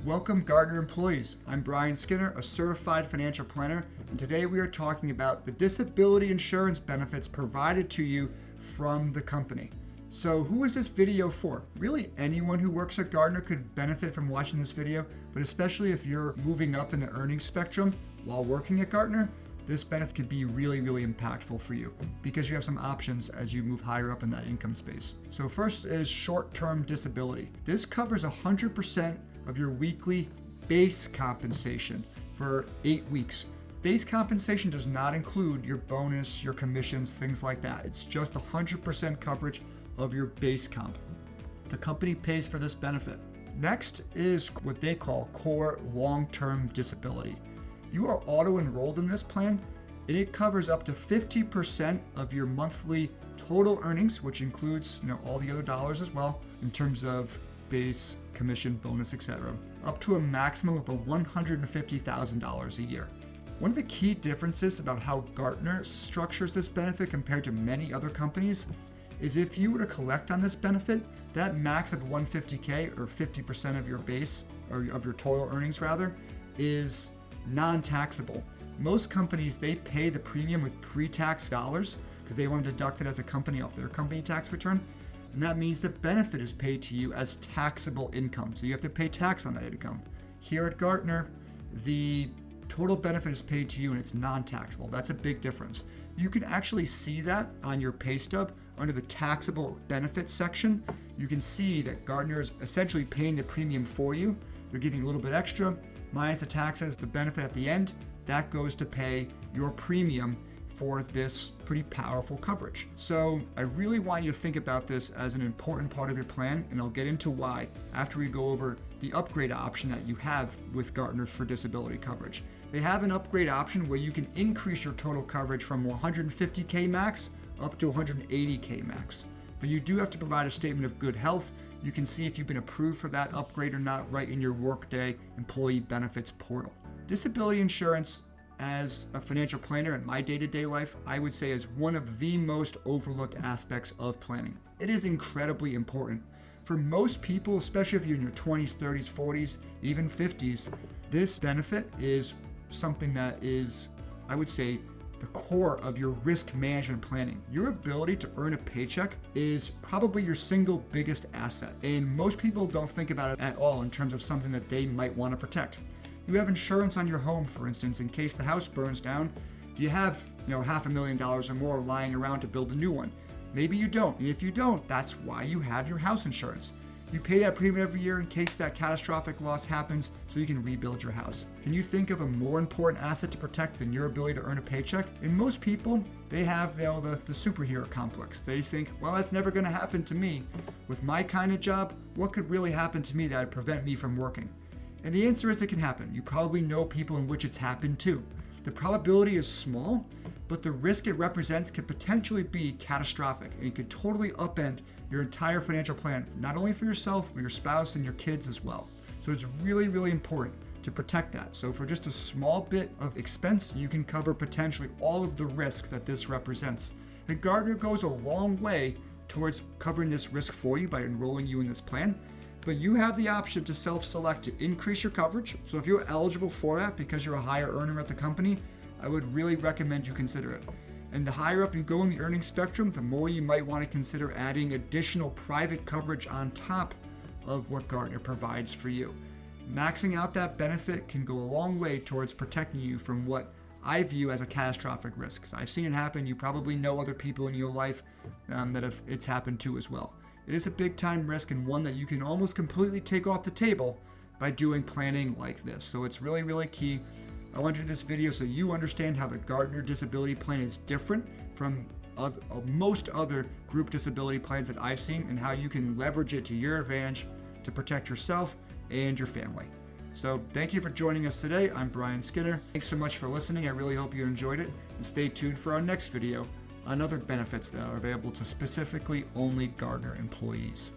Welcome, Gartner employees. I'm Brian Skinner, a certified financial planner, and today we are talking about the disability insurance benefits provided to you from the company. So who is this video for? Really, anyone who works at Gartner could benefit from watching this video, but especially if you're moving up in the earnings spectrum while working at Gartner, this benefit could be really impactful for you because you have some options as you move higher up in that income space. So first is short-term disability. This covers 100% of your weekly base compensation for 8 weeks. Base compensation does not include your bonus, your commissions, things like that. It's just 100% coverage of your base comp. The company pays for this benefit. Next is what they call core long-term disability. You are auto-enrolled in this plan, and it covers up to 50% of your monthly total earnings, which includes all the other dollars as well, in terms of base, commission, bonus, etc., up to a maximum of $150,000 a year. One of the key differences about how Gartner structures this benefit compared to many other companies is if you were to collect on this benefit, that max of $150K or 50% of your base, or of your total earnings rather, is non-taxable. Most companies, they pay the premium with pre-tax dollars because they want to deduct it as a company off their company tax return. And that means the benefit is paid to you as taxable income. So you have to pay tax on that income. Here at Gartner, the total benefit is paid to you and it's non-taxable. That's a big difference. You can actually see that on your pay stub under the taxable benefits section. You can see that Gartner is essentially paying the premium for you. They're giving you a little bit extra, minus the taxes, the benefit at the end, that goes to pay your premium for this pretty powerful coverage. So I really want you to think about this as an important part of your plan, and I'll get into why after we go over the upgrade option that you have with Gartner for disability coverage. They have an upgrade option where you can increase your total coverage from 150K max up to 180K max. But you do have to provide a statement of good health. You can see if you've been approved for that upgrade or not right in your Workday employee benefits portal. Disability insurance as a financial planner in my day-to-day life, I would say is one of the most overlooked aspects of planning. It is incredibly important. For most people, especially if you're in your 20s, 30s, 40s, even 50s, this benefit is something that is, I would say, the core of your risk management planning. Your ability to earn a paycheck is probably your single biggest asset. And most people don't think about it at all in terms of something that they might want to protect. You have insurance on your home, for instance, in case the house burns down. Do you have, $500,000 or more lying around to build a new one? Maybe you don't. And if you don't, that's why you have your house insurance. You pay that premium every year in case that catastrophic loss happens so you can rebuild your house. Can you think of a more important asset to protect than your ability to earn a paycheck? And most people, they have the superhero complex. They think, well, that's never going to happen to me. With my kind of job, what could really happen to me that would prevent me from working? And the answer is it can happen. You probably know people in which it's happened too. The probability is small, but the risk it represents could potentially be catastrophic, and it could totally upend your entire financial plan, not only for yourself, but your spouse and your kids as well. So it's really important to protect that. So for just a small bit of expense, you can cover potentially all of the risk that this represents. And Gartner goes a long way towards covering this risk for you by enrolling you in this plan. But you have the option to self-select to increase your coverage. So if you're eligible for that because you're a higher earner at the company, I would really recommend you consider it. And the higher up you go in the earnings spectrum, the more you might want to consider adding additional private coverage on top of what Gartner provides for you. Maxing out that benefit can go a long way towards protecting you from what I view as a catastrophic risk. I've seen it happen. You probably know other people in your life that it's happened to as well. It is a big time risk and one that you can almost completely take off the table by doing planning like this. So it's really key. I wanted to do this video so you understand how the Gartner disability plan is different from most other group disability plans that I've seen, and how you can leverage it to your advantage to protect yourself and your family. So thank you for joining us today. I'm Brian Skinner. Thanks so much for listening. I really hope you enjoyed it, and stay tuned for our next video on other benefits that are available to specifically only Gartner employees.